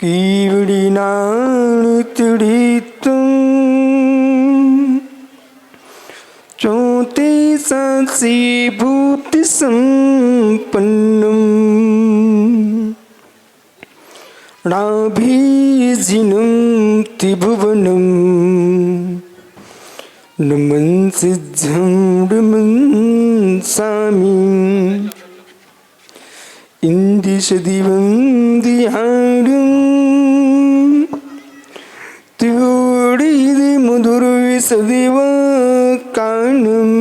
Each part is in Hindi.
कीवड़ी नाण तिड़ी तुम चौथे सासी भूति संपन्नम नाभिजिनं त्रिभुवनं नमन सिद्धं नमन सामी इंदिशदिवं दिहारं त्रिवोडिदि मधुरविसदिव कानम्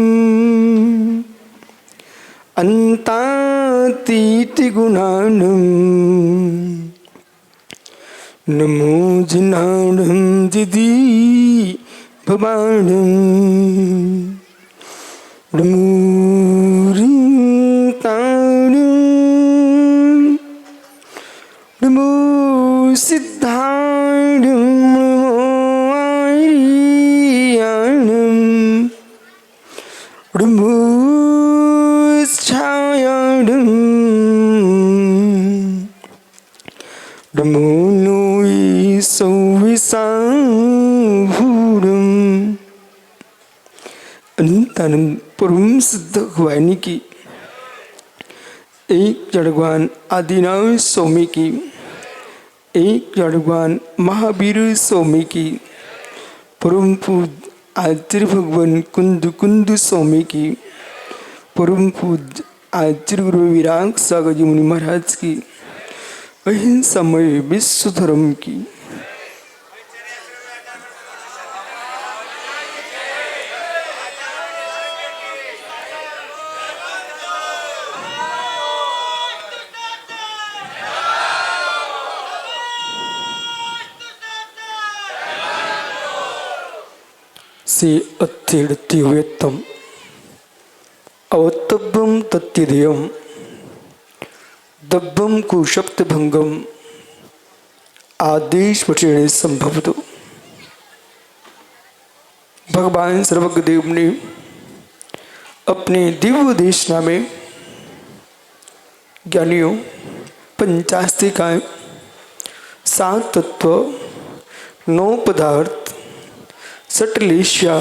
अन्तातीति गुणानम् नमो जिनाणं दिदि भवाणं नमो रिंताणं नमो सिद्धाणं नमो आर्याणं नमो छायाणं नमो सौविसाभूरम अनंतानंद परम सिद्ध भगवानी की एक जड़वान आदिनाथ स्वामी की एक जड़वान महावीर स्वामी की परम पूज्य आचार्य भगवान कुंद कुंद स्वामी की परम पूज्य आचार्य गुरु विराग सागर जी मुनि महाराज की अहिंसामय विश्व धर्म की से अत्यर्थ्यवेत्तम अवतब्बम तत्यदेयम दब्बम कुशप्त भंगम आदेश वचने संभवतो। भगवान सर्वज्ञदेव ने अपने दिव्य देशना में ज्ञानियों पंचास्तिकाएं 7 तत्व 9 पदार्थ सटलेशिया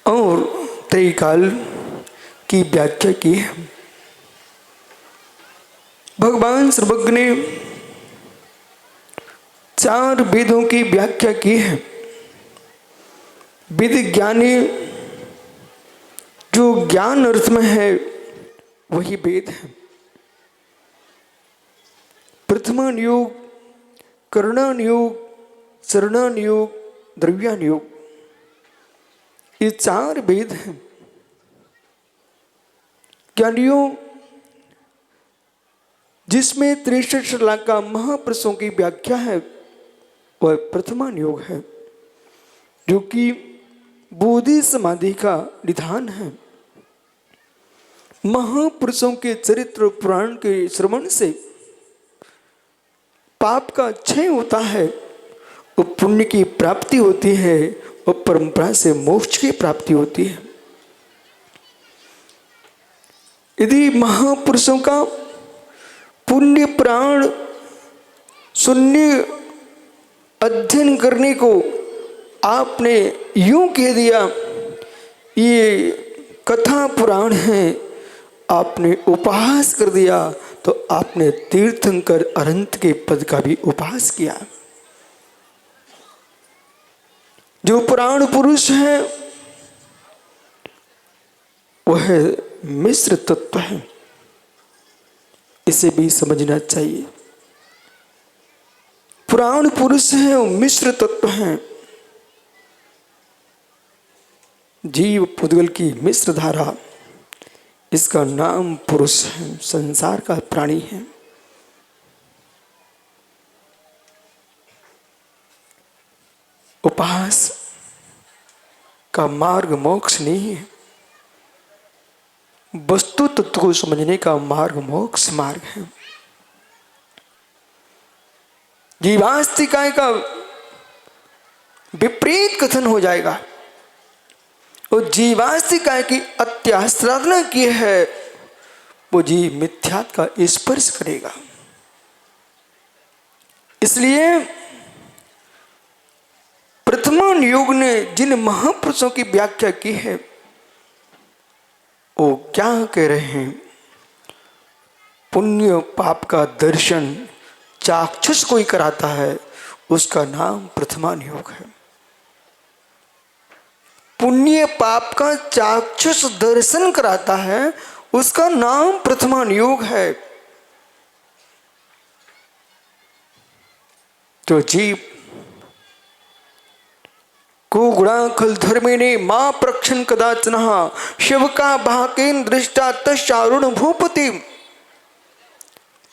और त्रैकाल की व्याख्या की है। भगवान सर्वज्ञ ने 4 वेदों की व्याख्या की है। वेद ज्ञानी जो ज्ञान अर्थ में है वही वेद है। प्रथमान योग, करणान योग, चरणान योग, द्रव्यान योग, ये 4 वेद हैं। ज्ञानियों जिसमें 63 लाख का महापुरुषों की व्याख्या है वह प्रथमान योग है, जो कि बोधि समाधि का निधान है। महापुरुषों के चरित्र पुराण के श्रवण से पाप का क्षय होता है और पुण्य की प्राप्ति होती है और परंपरा से मोक्ष की प्राप्ति होती है। यदि महापुरुषों का पुण्य प्राण शून्य अध्ययन करने को आपने यूं कह दिया ये कथा पुराण है, आपने उपहास कर दिया, तो आपने तीर्थंकर अनंत के पद का भी उपहास किया। जो पुराण पुरुष है वह मिश्र तत्व है, इसे भी समझना चाहिए। पुराण पुरुष है और मिश्र तत्व है। जीव पुद्गल की मिश्र धारा, इसका नाम पुरुष है, संसार का प्राणी है। उपहास का मार्ग मोक्ष नहीं है, वस्तु तत्व को समझने का मार्ग मोक्ष मार्ग है। जीवास्तिकाय का विपरीत कथन हो जाएगा। और जीवास्तिकाय की अत्यास्त्रादना की है, वो जीव मिथ्यात्व का स्पर्श करेगा। इसलिए प्रथमान योग ने जिन महापुरुषों की व्याख्या की है, वो क्या कह रहे हैं? पुण्य पाप का दर्शन चाक्षुष कोई कराता है, उसका नाम प्रथमान योग है। पुण्य पाप का चाक्षुष दर्शन कराता है, उसका नाम प्रथमान योग है। तो जीव को गुणा खल धर्मेने मां प्रक्षण कदाचन शिव का भाकेन दृष्टा तरुण भूपति।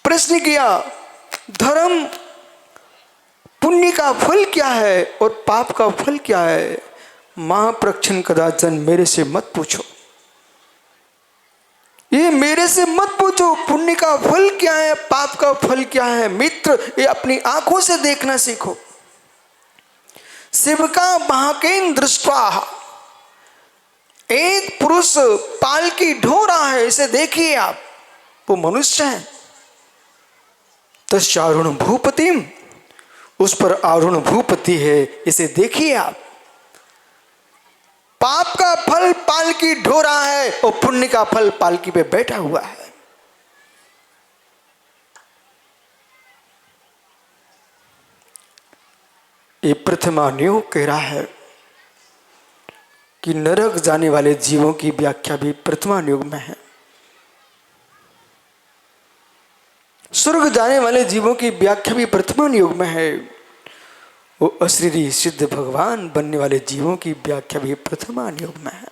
प्रश्न किया, धर्म पुण्य का फल क्या है और पाप का फल क्या है? मां प्रक्षण कदाचन, मेरे से मत पूछो, ये मेरे से मत पूछो पुण्य का फल क्या है, पाप का फल क्या है। मित्र, ये अपनी आंखों से देखना सीखो। शिव का भाकेन दृष्टा, एक पुरुष पालकी ढो रहा है, इसे देखिए आप, वो मनुष्य है। तस्यारुण भूपति, उस पर आरुण भूपति है, इसे देखिए आप। पाप का फल पालकी ढो रहा है और पुण्य का फल पालकी पे बैठा हुआ है। ये प्रथमान योग कह रहा है कि नरक जाने वाले जीवों की व्याख्या भी प्रथमान योग में है, स्वर्ग जाने वाले जीवों की व्याख्या भी प्रथमान योग में है, वो अशरीरी सिद्ध भगवान बनने वाले जीवों की व्याख्या भी प्रथमान योग में है।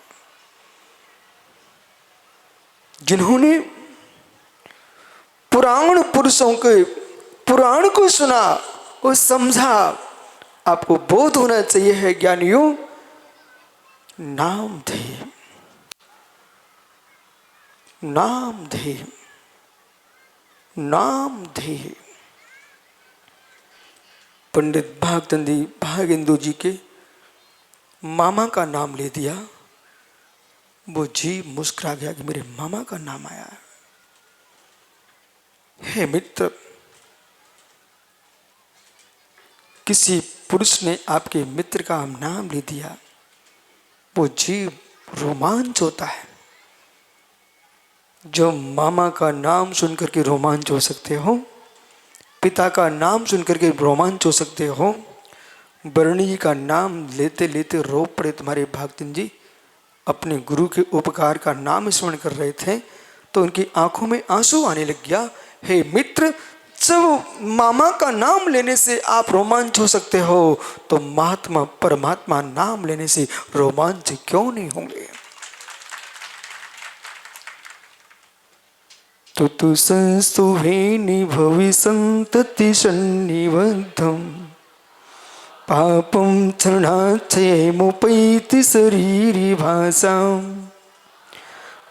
जिन्होंने पुराण पुरुषों के पुराण को सुना और समझा, आपको बोध होना चाहिए है ज्ञानियों, नामधेय नामधेय नामधेय। पंडित भागेंदु जी के मामा का नाम ले दिया, वो जी मुस्कुरा गया कि मेरे मामा का नाम आया। हे मित्र, किसी पुरुष ने आपके मित्र का नाम ले दिया, वो जीव रोमांच होता है। जो मामा का नाम सुनकर के रोमांच हो सकते हो, पिता का नाम सुनकर के रोमांच हो सकते हो, बरणी जी का नाम लेते लेते रो पड़े तुम्हारे भागतिन जी, अपने गुरु के उपकार का नाम स्मरण कर रहे थे तो उनकी आंखों में आंसू आने लग गया। हे मित्र, जब मामा का नाम लेने से आप रोमांच हो सकते हो, तो महात्मा परमात्मा नाम लेने से रोमांच क्यों नहीं होंगे? तो संस्तुभेनि भवि संतति सन्निबद्धं पापं क्षणाच्छयमुपैति शरीरी भासाम्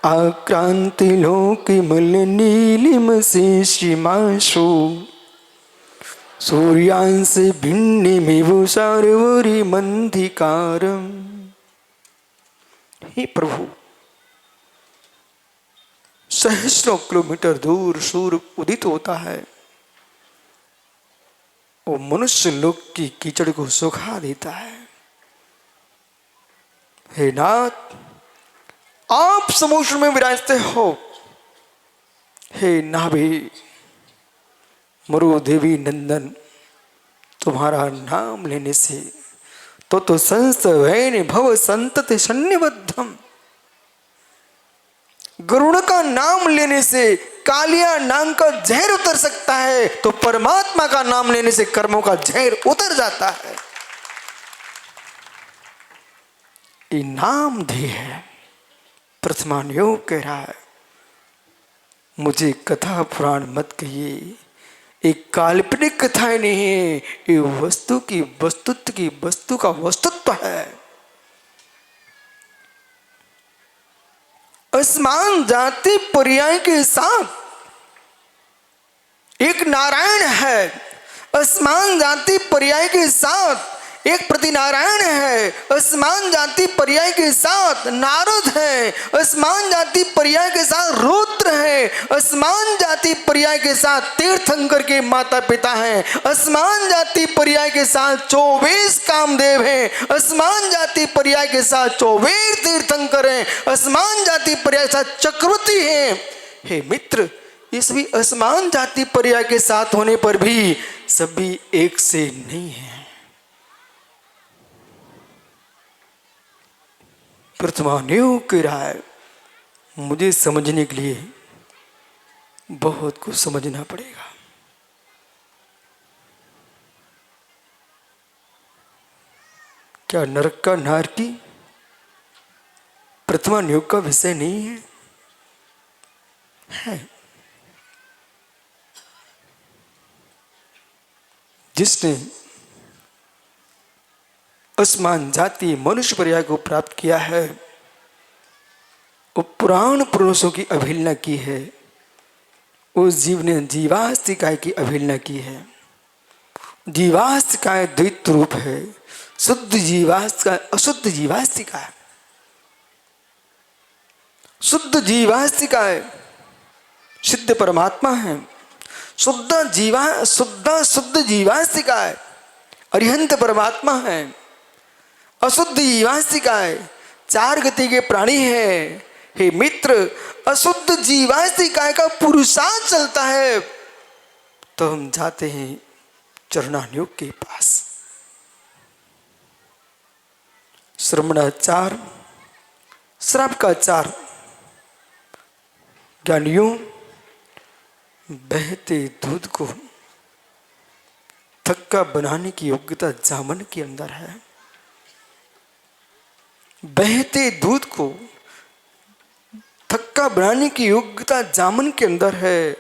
आक्रांति लोके मलनीलिमशेषिमाशो सूर्यांश भिन्नमिव सार्वरिमन्धिकारम्। हे प्रभु, सहस्रों किलोमीटर दूर सूर्य उदित होता है, वो मनुष्य लोक की कीचड़ को सुखा देता है। हे नाथ, आप समुद्र में विराजते हो। हे नाभि मरुदेवी नंदन, तुम्हारा नाम लेने से तो संस्तवेन भव संतति सन्निबद्धम। गरुड़ का नाम लेने से कालिया नाम का जहर उतर सकता है, तो परमात्मा का नाम लेने से कर्मों का जहर उतर जाता है। ये नाम ध्येय है। प्रथमान योग कह रहा है, मुझे कथा पुराण मत कहिए, एक काल्पनिक कथाएं नहीं है, ये वस्तु की वस्तुत्व की वस्तु का वस्तुत्व है। असमान जाति पर्याय के साथ एक नारायण है, असमान जाति पर्याय के साथ एक प्रतिनारायण है, असमान जाति पर्याय के साथ नारद है, असमान जाति पर्याय के साथ रुद्र है, असमान जाति पर्याय के साथ तीर्थंकर के माता पिता हैं, असमान जाति पर्याय के साथ 24 कामदेव हैं, असमान जाति पर्याय के साथ 24 तीर्थंकर हैं, असमान जाति पर्याय के साथ चक्रवर्ती हैं। हे मित्र, ये सभी असमान जाति पर्याय के साथ होने पर भी सभी एक से नहीं है। प्रथमान्यों की राय मुझे समझने के लिए बहुत कुछ समझना पड़ेगा। क्या नरक का नारकी प्रथमान्योग का विषय नहीं है? है। जिसने असमान जाति मनुष्य पर्याय को प्राप्त किया है, वो पुराण पुरुषों की अवहेलना की है, उस जीव ने जीवास्तिकाय की अवहेलना की है। जीवास्तिकाय द्वैत रूप है, शुद्ध जीवास्तिकाय अशुद्ध जीवास्तिकाय। शुद्ध जीवास्तिकाय सिद्ध परमात्मा है, शुद्ध जीवास्तिकाय अरिहंत परमात्मा है, अशुद्ध जीवास्तिकाय 4 गति के प्राणी है। हे मित्र, अशुद्ध जीवास्तिकाय का पुरुषार्थ चलता है तो हम जाते हैं चरणान्योग के पास। श्रमणाचार, श्राप का चार, ज्ञानियों बहते दूध को थक्का बनाने की योग्यता जामन के अंदर है। बहते दूध को थक्का बनाने की योग्यता जामन के अंदर है।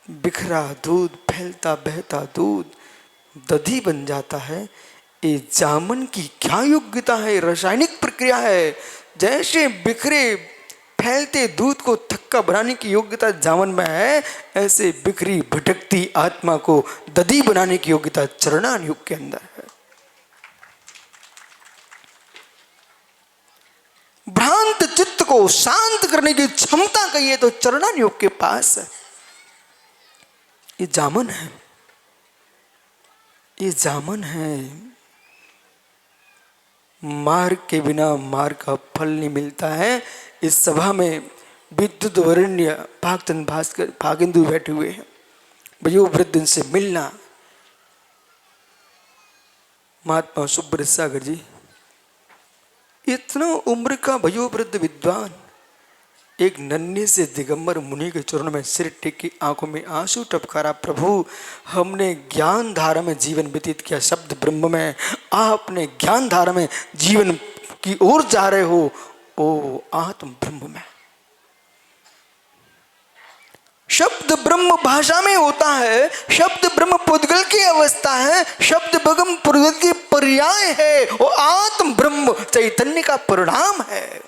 बिखरा दूध, फैलता बहता दूध दधी बन जाता है। ये जामन की क्या योग्यता है? रासायनिक प्रक्रिया है। जैसे बिखरे फैलते दूध को थक्का बनाने की योग्यता जामन में है, ऐसे बिखरी भटकती आत्मा को दधी बनाने की योग्यता चरणान युग के अंदर है। भ्रांत चित्त को शांत करने की क्षमता कहिए तो चरणान योग के पास है। ये जामन है, ये जामन है। मार्ग के बिना मार्ग का फल नहीं मिलता है। इस सभा में विद्युत वरण्य भागचंद भास्कर भागेंदु बैठे हुए हैं। भयो वृद्ध से मिलना। महात्मा सुब्रत सागर जी, इतना उम्र का भयो वृद्ध विद्वान एक नन्हे से दिगंबर मुनि के चरणों में सिर टेक के आंखों में आंसू टपकारा। प्रभु, हमने ज्ञान धारा में जीवन व्यतीत किया, शब्द ब्रह्म में। आपने ज्ञान धारा में जीवन की ओर जा रहे हो, ओ आत्म ब्रह्म में। शब्द ब्रह्म भाषा में होता है, शब्द ब्रह्म पुद्गल की अवस्था है, शब्द ब्रह्म पुद्गल की पर्याय है, वो आत्म ब्रह्म चैतन्य का परिणाम है।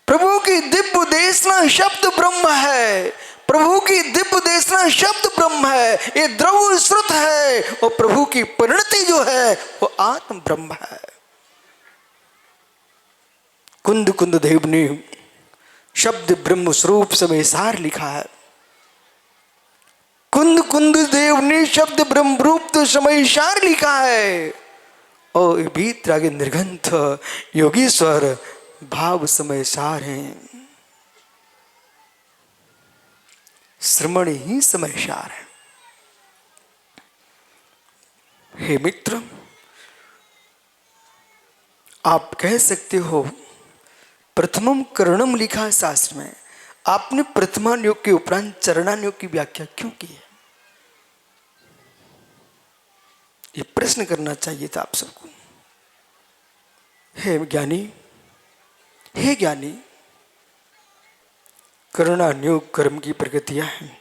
प्रभु की दिव्य देशना शब्द ब्रह्म है। प्रभु की दिव्य देशना शब्द ब्रह्म है। ये द्रव्य श्रुत है और प्रभु की परिणति जो है वो आत्म ब्रह्म है। कुंद कुंद देव ने शब्द ब्रह्म स्वरूप समय सार लिखा है। कुंद कुंद देव ने शब्द ब्रह्म रूप समय सार लिखा है। और बीत रागे निर्गंथ योगीश्वर भाव समय सार हैं। श्रमण ही समय सार है। हे मित्र, आप कह सकते हो प्रथमम करणम लिखा है शास्त्र में, आपने प्रथमान योग के उपरांत चरणान योग की व्याख्या क्यों की है? ये प्रश्न करना चाहिए था आप सबको। हे ज्ञानी, हे ज्ञानी, करुणान योग कर्म की प्रगतियां हैं।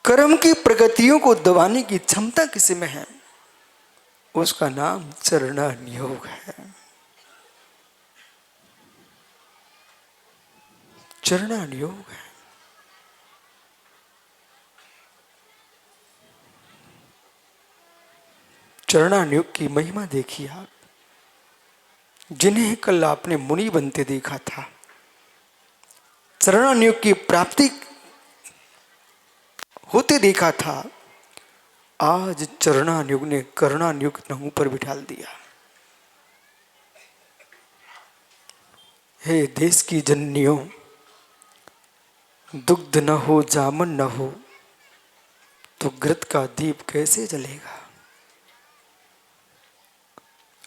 कर्म की प्रगतियों को दबाने की क्षमता किसी में है? उसका नाम चरणान योग है। चरणानुयोग है। चरणानुयोग की महिमा देखिए आप, जिन्हें कल आपने मुनि बनते देखा था, चरणानुयोग की प्राप्ति होते देखा था, आज चरणानुयोग ने करणानुयोग मुंह पर बिठाल दिया। हे देश की जननियों, दुग्ध न हो जामन न हो तो घृत का दीप कैसे जलेगा।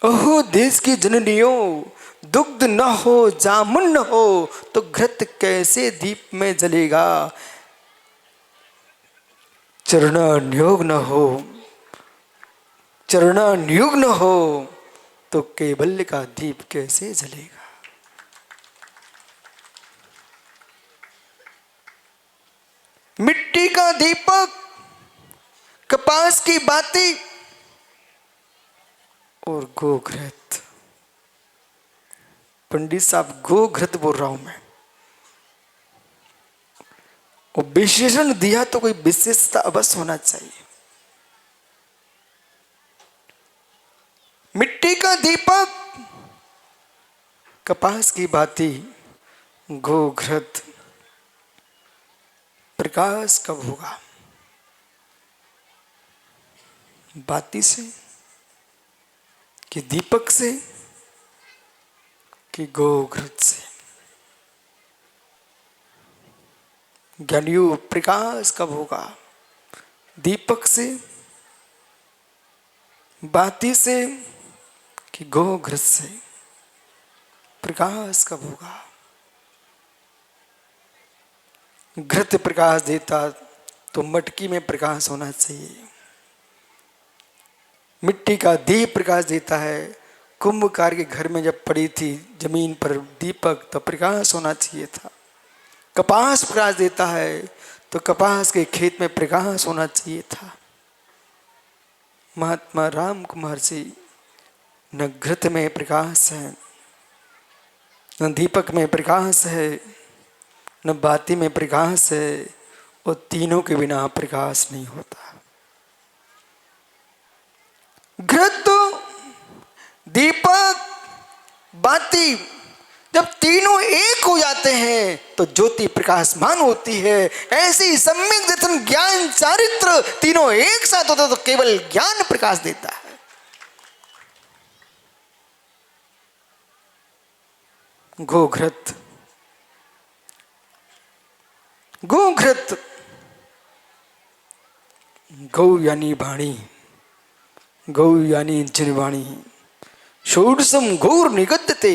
ओहो देश की जननियों, दुग्ध न हो जामुन न हो तो घृत कैसे दीप में जलेगा। चरणानुयोग न हो, चरणानुयोग न हो तो कैवल्य का दीप कैसे जलेगा। मिट्टी का दीपक, कपास की बाती और गोघृत। पंडित साहब गोघृत बोल रहा हूं मैं, और विशेषण दिया तो कोई विशेषता अवश्य होना चाहिए। मिट्टी का दीपक, कपास की बाती, गोघृत। प्रकाश कब होगा? बाती से कि दीपक से कि गोघृत से? ज्ञानियों, प्रकाश कब होगा? दीपक से, बाती से कि गोघृत से? प्रकाश कब होगा? घृत प्रकाश देता तो मटकी में प्रकाश होना चाहिए। मिट्टी का दीप प्रकाश देता है। कुंभकार के घर में जब पड़ी थी जमीन पर दीपक तो प्रकाश होना चाहिए था। कपास प्रकाश देता है तो कपास के खेत में प्रकाश होना चाहिए था। महात्मा राम कुमार जी, न घृत में प्रकाश है, न दीपक में प्रकाश है, न बाती में प्रकाश है, और तीनों के बिना प्रकाश नहीं होता। घृत, दीपक, बाती जब तीनों एक हो जाते हैं तो ज्योति प्रकाशमान होती है। ऐसे ही सम्यक दर्शन, ज्ञान, चारित्र तीनों एक साथ होते तो केवल ज्ञान प्रकाश देता है। गोघृत, गोघृत, गौ यानी वाणी, गौ यानी जिनवाणी। षोडशम गौर निगद्यते।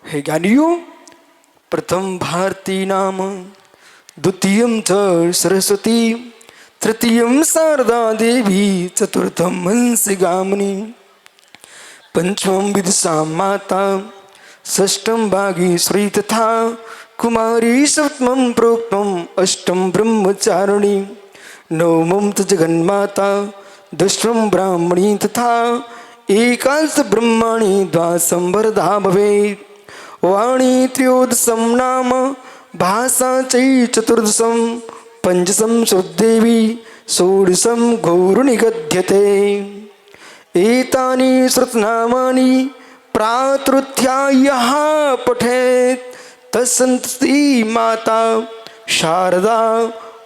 हे ज्ञानियों, प्रथम भारती नाम, द्वितीयम च सरस्वती, तृतीयम शारदा देवी, चतुर्थम हंसगामिनी, पंचमं विदुषा माता, षष्ठम भागीश्वरी तथा कुमारी, सप्तमं प्रोक्तम अष्टम ब्रह्मचारिणी, नवमं च जगन्माता, दशमं ब्राह्मणी तथा एकादश ब्रह्मणि, द्वादशं वरदा भवेत्। वाणी त्रयोदशं नाम, भाषा चै चतुर्दशं, पंचदशं श्रुतदेवी, षोडशं गौरनिगद्यते। एतानि श्रुतनामानि प्रातरुत्थ्या यः पठेत् तत्सन्तति माता शारदा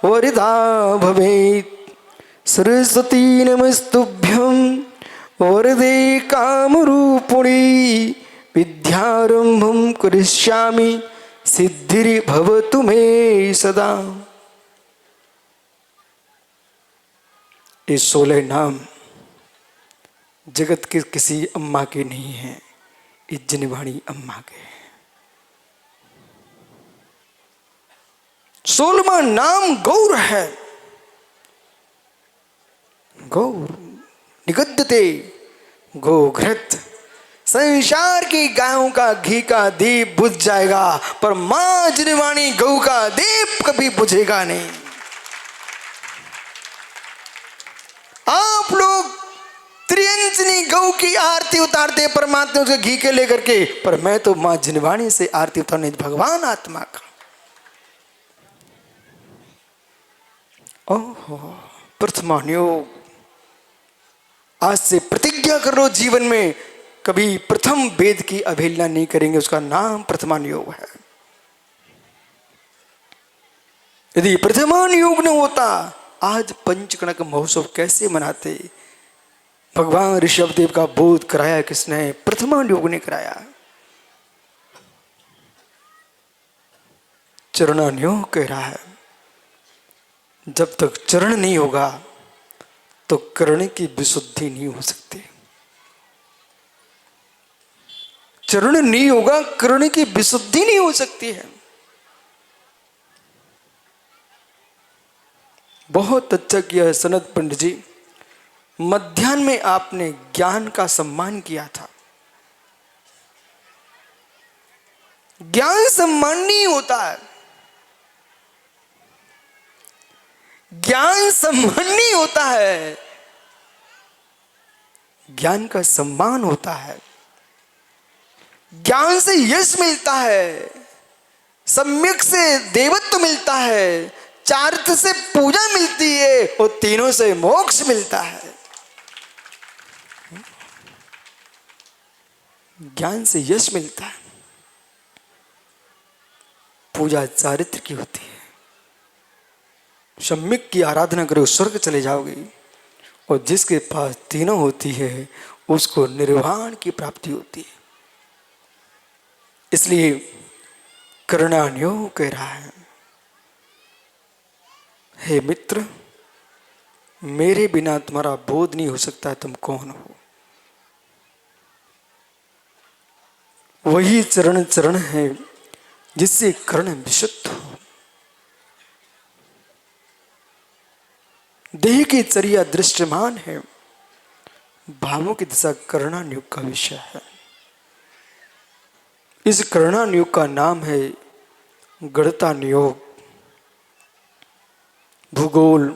वरदा भवेत्। सरस्वती नमस्तुभ्यं वरदे कामरूपिणी, विद्यारंभं करिष्यामि सिद्धिर्भवतु मे सदा। ये 16 नाम जगत के किसी अम्मा के नहीं हैं, ये जिनवाणी अम्मा के हैं। 16वां नाम गौर है। गौर निगद्यते, गोघृत। संसार की गायों का घी का दीप बुझ जाएगा, पर मां जिनवाणी गौ का दीप कभी बुझेगा नहीं। आप लोग त्रियंग निरंजनी गौ की आरती उतारते परमात्मा के घी के लेकर के, पर मैं तो मां जिनवाणी से आरती उतारने भगवान आत्मा का। ओहो, प्रथमान योग। आज से प्रतिज्ञा कर लो, जीवन में कभी प्रथम वेद की अवहेलना नहीं करेंगे, उसका नाम प्रथमान योग है। यदि प्रथमान योग न होता, आज पंचकणक महोत्सव कैसे मनाते? भगवान ऋषभदेव का बोध कराया किसने? प्रथमान योग ने कराया। चरणान योग कह रहा है, जब तक चरण नहीं होगा तो कर्ण की विशुद्धि नहीं हो सकती। चरण नहीं होगा, कर्ण की विशुद्धि नहीं हो सकती है। बहुत अच्छा किया है सनत पंडित जी, मध्याह्न में आपने ज्ञान का सम्मान किया था। ज्ञान सम्मान नहीं होता है, ज्ञान सम्मान नहीं होता है, ज्ञान का सम्मान होता है। ज्ञान से यश मिलता है, सम्यक से देवत्व मिलता है, चारित्र से पूजा मिलती है और तीनों से मोक्ष मिलता है। ज्ञान से यश मिलता है, पूजा चारित्र की होती है। सम्यक की आराधना करो, स्वर्ग चले जाओगे। और जिसके पास तीनों होती है उसको निर्वाण की प्राप्ति होती है। इसलिए कर्णान्यो कह रहा है, हे मित्र, मेरे बिना तुम्हारा बोध नहीं हो सकता, तुम कौन हो? वही चरण चरण है जिससे कर्ण विशुद्ध हो। देह की चर्या दृश्यमान है, भावों की दिशा कर्णानुयोग का विषय है। इस कर्णानुयोग का नाम है गणितानुयोग। भूगोल,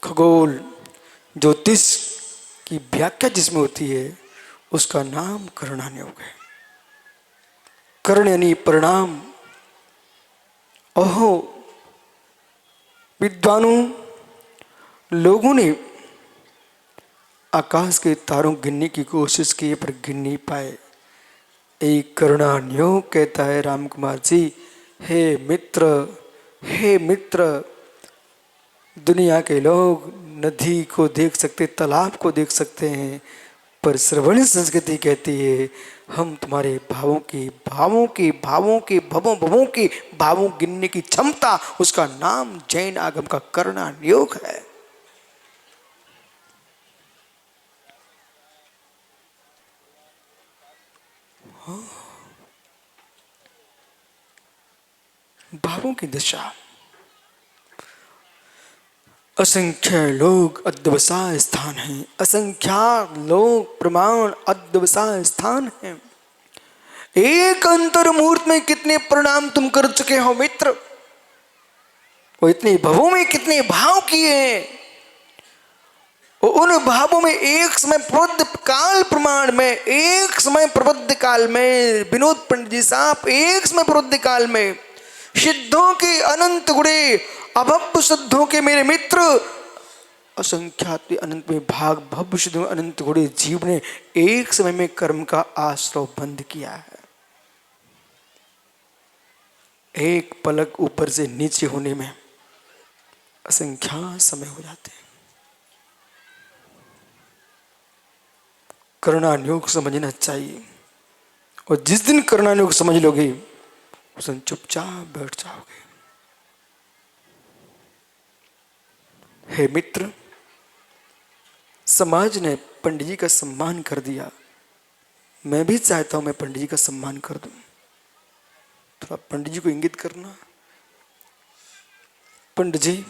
खगोल, ज्योतिष की व्याख्या जिसमें होती है उसका नाम कर्णानुयोग है। कर्ण यानी परिणाम। ओहो, विद्वानों लोगों ने आकाश के तारों गिनने की कोशिश की पर गिन नहीं पाए। एक कर्णानुयोग कहता है राम कुमार जी, हे मित्र, हे मित्र, दुनिया के लोग नदी को देख सकते, तालाब को देख सकते हैं, पर श्रवण संस्कृति कहती है हम तुम्हारे भावों की भावों गिनने की क्षमता, उसका नाम जैन आगम का कर्णानुयोग है। भावों की दिशा। असंख्य लोग अध्यवसाय स्थान है, असंख्यात लोग प्रमाण अध्यवसाय स्थान है। एक अंतर मुहूर्त में कितने प्रणाम तुम कर चुके हो मित्र? वो इतने भवों में कितने भाव किए हैं, उन भावों में एक समय प्रबुद्ध काल प्रमाण में, एक समय प्रबुद्ध काल में विनोद पंडित जी साहब, एक समय प्रबुद्ध काल में सिद्धों के अनंत गुणे, अभव्य सिद्धों के मेरे मित्र, असंख्यात अनंत में भाग भव्य सिद्धों अनंत गुणे जीव ने एक समय में कर्म का आश्रव बंद किया है। एक पलक ऊपर से नीचे होने में असंख्यात समय हो जाते हैं। कर्णानुयोग समझना चाहिए, और जिस दिन कर्णानुयोग समझ लोगे उस दिन चुपचाप बैठ जाओगे। हे मित्र, समाज ने पंडित जी का सम्मान कर दिया, मैं भी चाहता हूं मैं पंडित जी का सम्मान कर दूं। थोड़ा पंडित जी को इंगित करना। पंडित जी,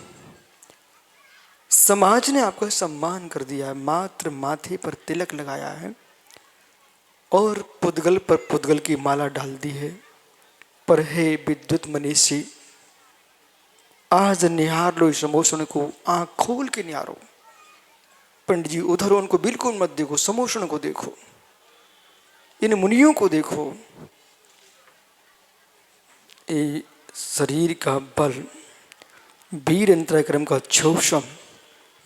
समाज ने आपका सम्मान कर दिया है, मात्र माथे पर तिलक लगाया है और पुद्गल पर पुद्गल की माला डाल दी है, पर हे विद्युत मनीषी, आज निहार लो इस इमोशन को, आंख खोल के निहारो। पंडित जी उधर उनको बिल्कुल मत देखो, समोषण को देखो, इन मुनियों को देखो। ये शरीर का बल, वीर अंतरक्रम का छोषम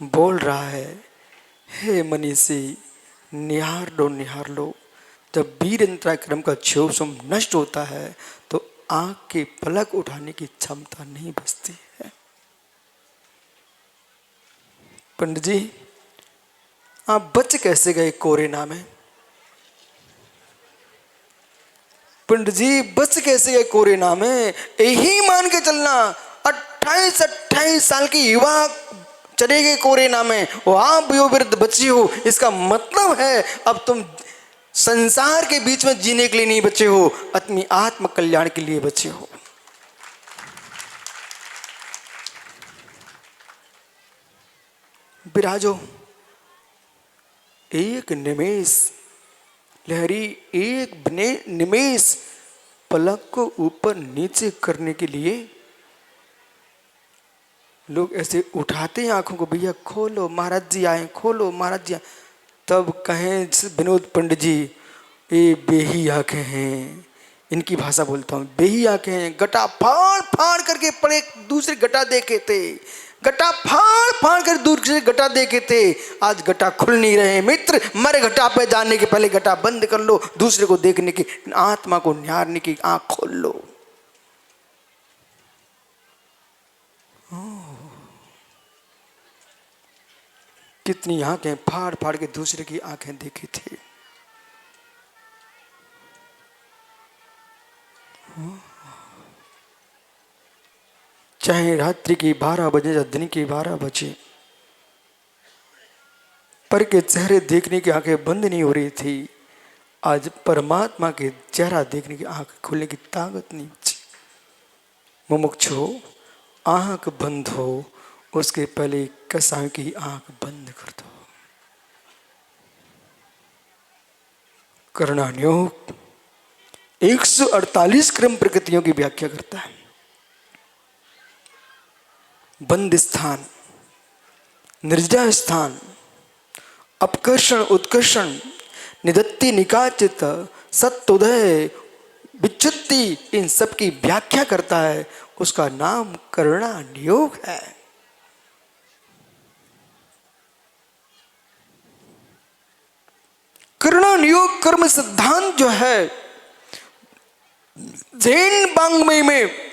बोल रहा है, हे मनीषी निहार लो। जब वीर अंतरक्रम का छोषम नष्ट होता है तो आंख के पलक उठाने की क्षमता नहीं बचती है। पंडित जी आप बच कैसे गए कोरोना में? पंडित जी बच कैसे गए कोरोना में? यही मान के चलना 28 साल की युवा चले गए कोरोना में, वो आप वयोवृद्ध बच्चे हो, इसका मतलब है अब तुम संसार के बीच में जीने के लिए नहीं बचे हो, अपनी आत्म कल्याण के लिए बचे हो। विराजो एक निमेष, लहरी एक निमेष पलक को ऊपर नीचे करने के लिए लोग ऐसे उठाते हैं आंखों को, भैया खोलो महाराज जी आए, खोलो महाराज जी आए। तब कहें विनोद पंडित जी ये बेही आंखें हैं, इनकी भाषा बोलता हूँ, बेही आंखें हैं, गटा फाड़ फाड़ करके पड़े दूसरे गटा देखे थे, गटा फाड़ फाड़ कर दूसरे गटा देखे थे, आज गटा खुल नहीं रहे। मित्र मरे घटा पे जाने के पहले गटा बंद कर लो, दूसरे को देखने की, आत्मा को निहारने की आंख खोल लो। कितनी आंखें फाड़ फाड़ के दूसरे की आंखें देखी थी। चाहे रात्रि की 12 बजे या दिन की 12 बजे, पर के चेहरे देखने की आंखें बंद नहीं हो रही थी। आज परमात्मा के चेहरा देखने की आंख खोलने की ताकत नहीं बची। मुमुक्षु आंख बंद हो उसके पहले कसाई की आंख बंद कर दो। कर्णानुयोग 148 क्रम प्रकृतियों की व्याख्या करता है। बंद स्थान, निर्जय स्थान, अपकर्षण उत्कर्षण, निदत्ति निकाचित, सत्योदय विच्युत्ति, इन सब की व्याख्या करता है। उसका नाम कर्णानुयोग है। कर्णानुयोग कर्म सिद्धांत जो है, जैन वाङ्मय में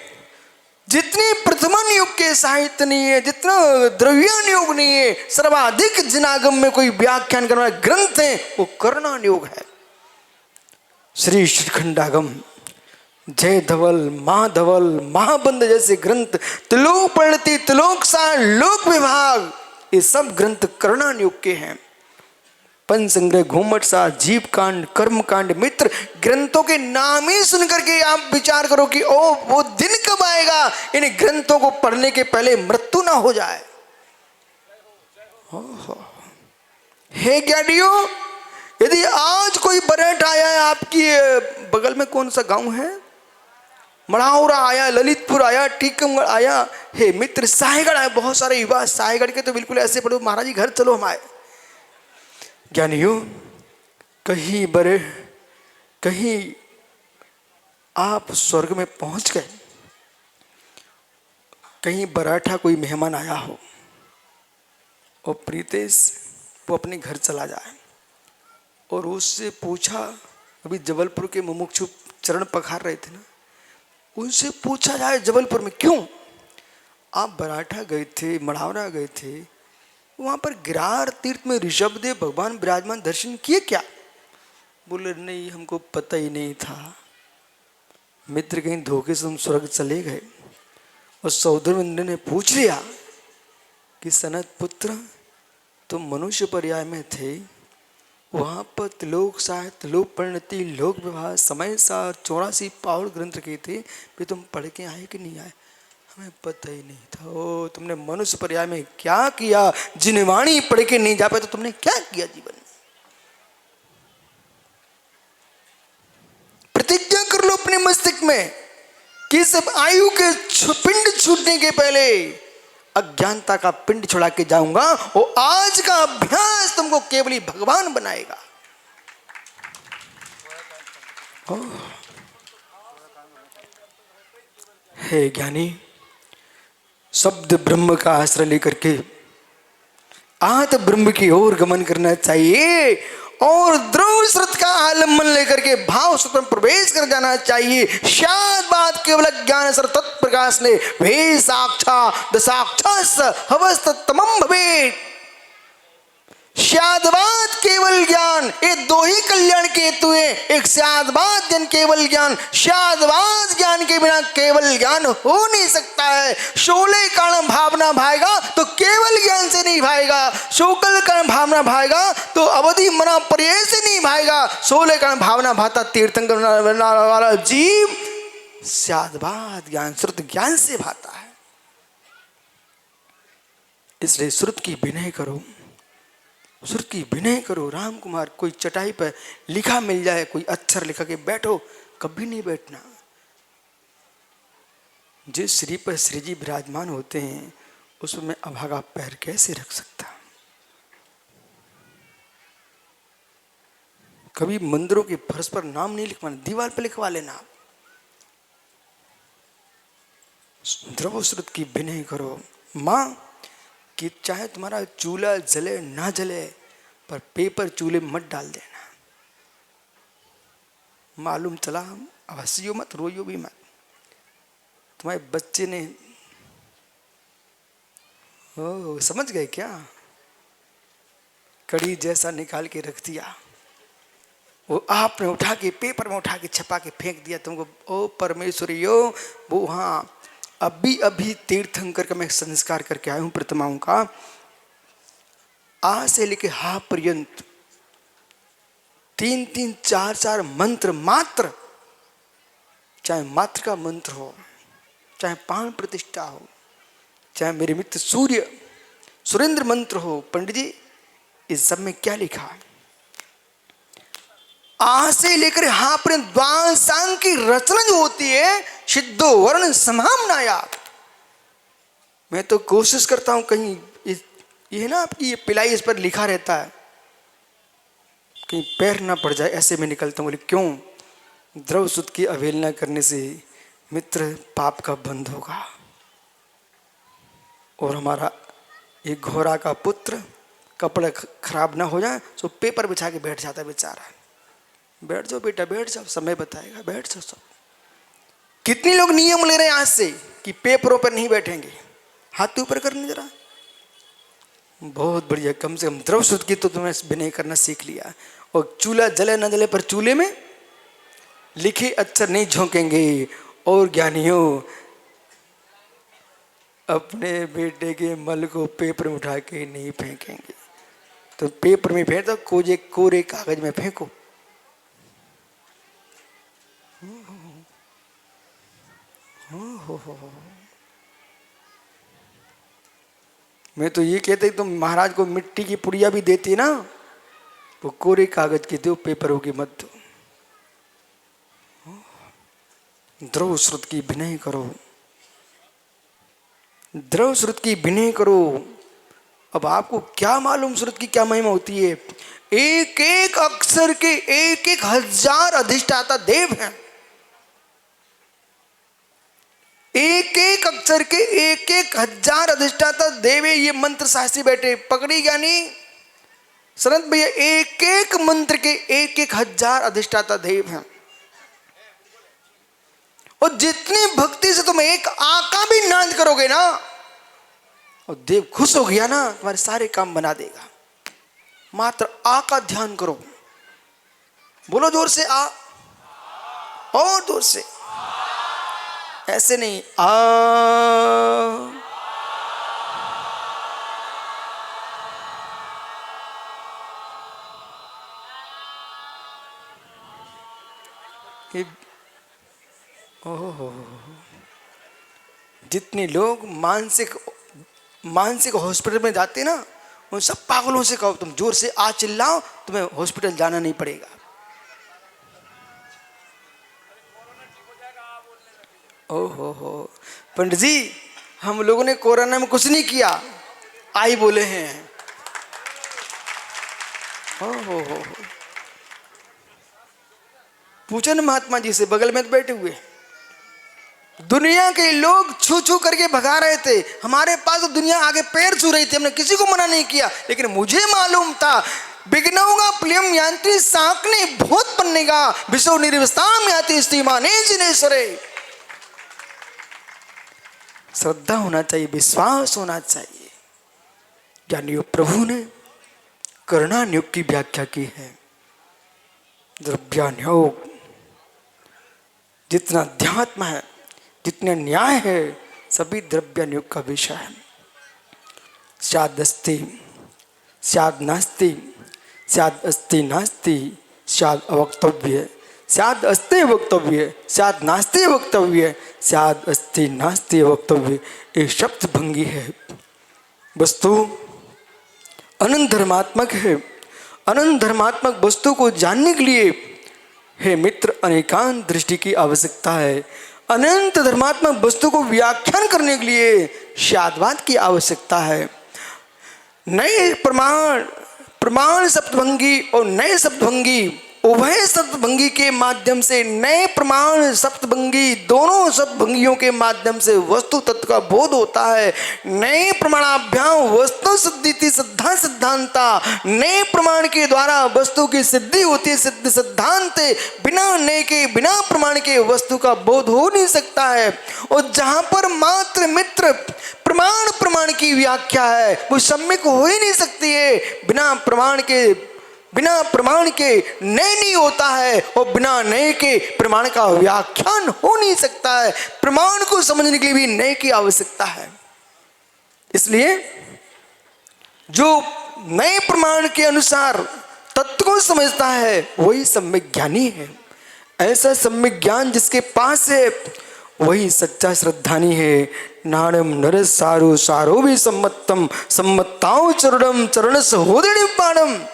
जितने प्रथमन युग के साहित्य नहीं है, जितना द्रव्यान योग नहीं है, सर्वाधिक जिनागम में कोई व्याख्यान करने वाले ग्रंथ है वो कर्णानुयोग है। श्री श्रीखंडागम, जय धवल, महाधवल, महाबंध जैसे ग्रंथ, त्रिलोक परिणति, त्रिलोक सार, लोक विभाग, ये सब ग्रंथ कर्णानुयोग के हैं। पंचसंग्रह, घूमट सा, जीव कांड, कर्म कांड, मित्र ग्रंथों के नाम ही सुनकर के आप विचार करो कि ओ वो दिन कब आएगा इन ग्रंथों को पढ़ने के पहले मृत्यु ना हो जाए। हे ज्ञानियो, यदि आज कोई बरहट आया है, आपकी बगल में कौन सा गांव है, मढ़ौरा आया, ललितपुर आया, टीकमगढ़ आया, हे मित्र साहेगढ़ आया, बहुत सारे युवा साहेगढ़ के तो बिल्कुल ऐसे पढ़ो, महाराज जी घर चलो हम आए। ज्ञानियों कहीं बड़े, कहीं आप स्वर्ग में पहुंच गए, कहीं बराठा कोई मेहमान आया हो और प्रीतेश वो अपने घर चला जाए और उससे पूछा, अभी जबलपुर के मुमुक्षु चरण पखार रहे थे ना, उनसे पूछा जाए जबलपुर में क्यों आप बराठा गए थे, मढ़ौरा गए थे, वहां पर गिरार तीर्थ में ऋषभदेव भगवान विराजमान दर्शन किए क्या? बोले नहीं हमको पता ही नहीं था। मित्र कहीं धोखे से हम स्वर्ग चले गए और सौदरविंद ने पूछ लिया कि सनत पुत्र तुम मनुष्य पर्याय में थे, वहां पर त्रिलोक साहित्य, त्रिलोक परिणति, लोक विवाह, समय सार 84 पावल ग्रंथ के थे, फिर तुम पढ़ के आए कि नहीं आए? हमें पता ही नहीं था। ओ तुमने मनुष्य पर्याय में क्या किया? जिनवाणी पढ़ के नहीं जा पाए तो तुमने क्या किया जीवन में? प्रतिज्ञा कर लो अपने मस्तिष्क में कि सब आयु के पिंड छूटने के पहले अज्ञानता का पिंड छुड़ा के जाऊंगा और आज का अभ्यास तुमको केवल ही भगवान बनाएगा। हे ज्ञानी, शब्द ब्रह्म का आश्रय लेकर के आत्म ब्रह्म की ओर गमन करना चाहिए और द्रव श्रुत का आलम्बन लेकर के भाव सुख में प्रवेश कर जाना चाहिए। शायद बात केवल ज्ञान सर तत्प्रकाश ने वे साक्षा दसाक्षास हवस्त तमम भवेत। शादवाद केवल ज्ञान, ये दो ही कल्याण के हेतु है। एक शादवाद ज्ञान केवल ज्ञान, शादवाद ज्ञान के बिना केवल ज्ञान हो नहीं सकता है। शोले कारण भावना भाएगा तो केवल ज्ञान से नहीं भाएगा, शोकल कारण भावना भाएगा तो अवधि मना पर्याय से नहीं भाएगा। शोले कारण भावना भाता तीर्थंकर वाला जीव शादवाद ज्ञान श्रुत ज्ञान से भाता है। इसलिए श्रुत की विनय करो, श्रुत की विनय करो। राम कुमार, कोई चटाई पर लिखा मिल जाए, कोई अक्षर लिखा के बैठो, कभी नहीं बैठना। जिस श्री पर श्री जी विराजमान होते हैं उसमें अभागा पैर कैसे रख सकता। कभी मंदिरों के फर्श पर नाम नहीं लिखवाना, दीवार पर लिखवा लेना। द्रव श्रुत की विनय करो। माँ कि चाहे तुम्हारा चूल्हा जले ना जले पर पेपर चूल्हे मत डाल देना। मालूम चला, अब हंसियो मत, रोइयो भी मत। तुम्हारे बच्चे ने ओ समझ गए क्या, कड़ी जैसा निकाल के रख दिया, वो आपने उठा के पेपर में उठा के छपा के फेंक दिया तुमको। ओ परमेश्वरियो, वो हाँ अभी अभी तीर्थंकर का मैं संस्कार करके आया हूं प्रतिमाओं का। आ से लेके हा पर्यंत 3-3, 4-4 मंत्र मात्र, चाहे मात्र का मंत्र हो, चाहे पान प्रतिष्ठा हो, चाहे मेरे मित्र सूर्य सुरेंद्र मंत्र हो। पंडित जी इस सब में क्या लिखा? आ से लेकर हा पर्यंत द्वादशांग की रचना जो होती है सिद्धो वर्ण समामनाया। मैं तो कोशिश करता हूं कहीं ये ना आपकी ये पिलाई इस पर लिखा रहता है, कहीं पैर ना पड़ जाए, ऐसे में निकलता हूं। बोले क्यों? द्रव सुत की अवहेलना करने से मित्र पाप का बंध होगा और हमारा एक घोड़ा का पुत्र कपड़े खराब ना हो जाए तो पेपर बिछा के बैठ जाता है बेचारा। बैठ जाओ बेटा, बैठ जाओ, समय बताएगा, बैठ जाओ सब। कितने लोग नियम ले रहे हैं आज से कि पेपरों पर नहीं बैठेंगे। हाथ ऊपर करने जरा, बहुत बढ़िया। कम से कम द्रव शुद्ध की तो तुम्हें विनय करना सीख लिया। और चूल्हा जले न जले पर चूल्हे में लिखे अक्षर नहीं झोंकेंगे। और ज्ञानियों, अपने बेटे के मल को पेपर में उठा के नहीं फेंकेंगे। तो पेपर में फेंक दो, कोरे कागज में फेंको। मैं तो ये कहते तुम महाराज को मिट्टी की पुड़िया भी देती ना, वो कोरे कागज की दो, पेपरों की मत दो। द्रव श्रुत की विनय करो, द्रव श्रुत की विनय करो। अब आपको क्या मालूम श्रुत की क्या महिमा होती है? एक एक अक्षर के एक एक हजार अधिष्ठाता देव हैं। एक एक अक्षर के एक एक हजार अधिष्ठाता देव है। ये मंत्र शास्त्री बैठे पकड़ी ज्ञानी सनत भैया, एक एक मंत्र के एक एक हजार अधिष्ठाता देव हैं। और जितनी भक्ति से तुम एक आका भी नाद करोगे ना, और देव खुश हो गया ना, तुम्हारे सारे काम बना देगा। मात्र आ का ध्यान करो। बोलो जोर से आ, और जोर से, ऐसे नहीं आ। ओहो, जितने लोग मानसिक हॉस्पिटल में जाते ना, उन सब पागलों से कहो तुम जोर से आ चिल्लाओ, तुम्हें हॉस्पिटल जाना नहीं पड़ेगा। ओहो हो पंडित जी, हम लोगों ने कोरोना में कुछ नहीं किया, आई बोले हैं। हो। पूछो ना महात्मा जी से, बगल में तो बैठे हुए। दुनिया के लोग छू छू करके भगा रहे थे, हमारे पास तो दुनिया आगे पैर छू रही थी, हमने किसी को मना नहीं किया। लेकिन मुझे मालूम था विघ्नौगा प्रियम यांत्री साकने भूत पन्नेगा विश्व निर्विस्ताम याति स्थिमाने जिनेश्वरे। श्रद्धा होना चाहिए, विश्वास होना चाहिए। ज्ञानियों प्रभु ने कर्णान्योग की व्याख्या की है। द्रव्यान्योग, जितना अध्यात्म है, जितने न्याय है, सभी द्रव्यान्योग का विषय है। स्याद् अस्ति स्याद् नास्ति, स्याद् अस्ति नास्ति, स्याद् अवक्तव्य, स्याद् अस्ति वक्तव्य, स्याद् नास्ति वक्तव्य, स्याद् अस्ति नास्ति वक्तव्य। ये शब्द भंगी है। वस्तु अनंत धर्मात्मक है। अनंत धर्मात्मक वस्तु को जानने के लिए हे मित्र अनेकांत दृष्टि की आवश्यकता है। अनंत धर्मात्मक वस्तु को व्याख्यान करने के लिए शाद्वाद की आवश्यकता है। नए प्रमाण शब्दभंगी और नए शब्दभंगी, उभय शब्दभंगी के माध्यम से, नए प्रमाण शब्दभंगी, दोनों शब्दभंगियों के माध्यम से वस्तु तत्व का बोध होता है। नए प्रमाणाभ्याम वस्तु सिद्धि सिद्धा सिद्धांता, नए प्रमाण के द्वारा वस्तु की सिद्धि होती है, सिद्ध सिद्धांत। बिना नए के, बिना प्रमाण के वस्तु का बोध हो नहीं सकता है। और जहां पर मात्र मित्र प्रमाण की व्याख्या है, वो सम्यक हो ही नहीं सकती है। बिना प्रमाण के नए नहीं होता है, और बिना नए के प्रमाण का व्याख्यान हो नहीं सकता है। प्रमाण को समझने के लिए भी नए की आवश्यकता है। इसलिए जो नए प्रमाण के अनुसार तत्व को समझता है वही सम्यक ज्ञानी है। ऐसा सम्यक ज्ञान जिसके पास है वही सच्चा श्रद्धानी है। नाणम नर सारो सारो भी सम्मतम सम्मताओ चरणम चरण सहोदरी पाणम।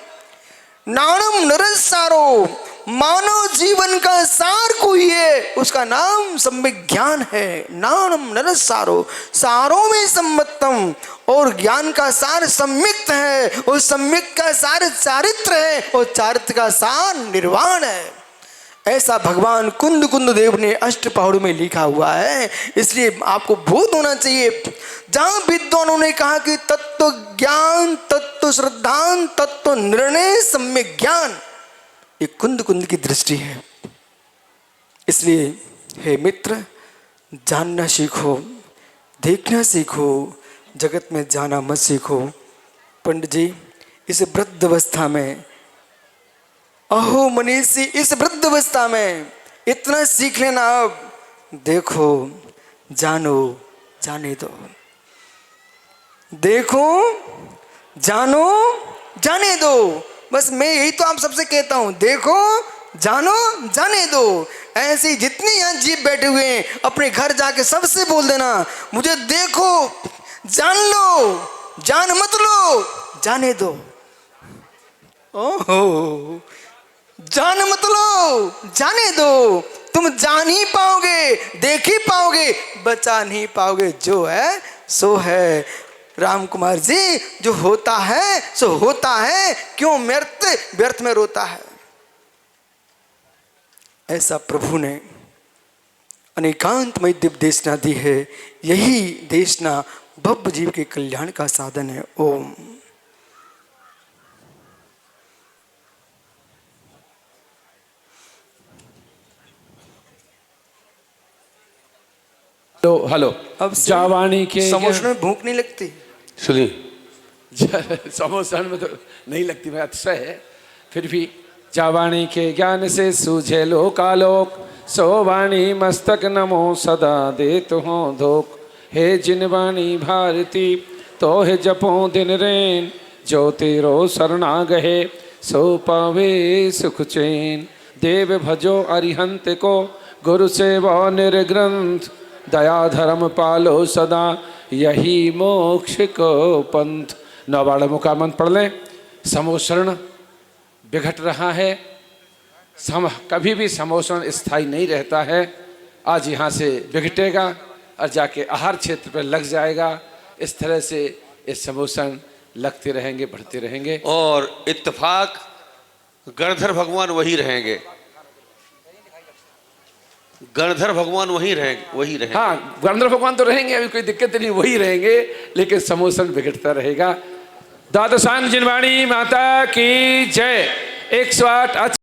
नाणम नरस सारो, मानव जीवन का सार कोई है, उसका नाम सम्यक ज्ञान है। नाणम नरस सारो, सारों में सम्मतम, और ज्ञान का सार सम्यक्त है, और सम्यक का सार चारित्र है, और चारित्र का सार निर्वाण है। ऐसा भगवान कुंद कुंद देव ने अष्ट पहाड़ों में लिखा हुआ है। इसलिए आपको बोध होना चाहिए। जहां विद्वानों ने कहा कि तत्व ज्ञान, तत्व श्रद्धान, तत्व निर्णय, सम्यक ज्ञान, ये कुंद कुंद की दृष्टि है। इसलिए हे मित्र, जानना सीखो, देखना सीखो, जगत में जाना मत सीखो। पंडित जी, इस वृद्ध अवस्था में, अहो मनीषी, इस वृद्ध अवस्था में इतना सीख लेना। अब देखो, जानो, जाने दो। देखो, जानो, जाने दो। बस मैं यही तो आप सबसे कहता हूं, देखो, जानो, जाने दो। ऐसे जितने यहाँ जीव बैठे हुए हैं, अपने घर जाके सबसे बोल देना, मुझे देखो, जान लो, जान मत लो, जाने दो। ओहो, जान मत लो, जाने दो। तुम जान ही पाओगे, देख ही पाओगे, बचा नहीं पाओगे। जो है सो है। राम कुमार जी, जो होता है सो होता है, क्यों व्यर्थ में रोता है। ऐसा प्रभु ने अनेकांतमय दिव्य देशना दी है। यही देशना भव्य जीव के कल्याण का साधन है। ओम। तो हेलो, अब जावानी के समोसे में भूख नहीं लगती? सुनिए, समोसा में तो नहीं लगती, मैं अतिशय है। फिर भी जावानी के ज्ञान से सूझे लोकालोक, सोवाणी मस्तक नमो सदा दे तो हो धोक। हे जिनवाणी भारती तो है जपो दिन रैन, जो तेरो शरणा गहे सो पावे सुख चैन। देव भजो अरिहंत को गुरु सेवा निर्ग्रंथ, दया धर्म पालो सदा यही मोक्ष को पंथ। नवाड़ मुका मंत्र पढ़ लें। समोषण बिघट रहा है, कभी भी समोषण स्थायी नहीं रहता है। आज यहाँ से बिघटेगा, और जाके आहार क्षेत्र पर लग जाएगा। इस तरह से ये समोसन लगते रहेंगे, बढ़ते रहेंगे। और इत्तेफाक गणधर भगवान वही रहेंगे, गणधर भगवान वही रहेंगे। हाँ, गणधर भगवान तो रहेंगे, अभी कोई दिक्कत नहीं, वही रहेंगे, लेकिन समोसन बिगड़ता रहेगा। द्वादशांग जिनवाणी माता की जय। 108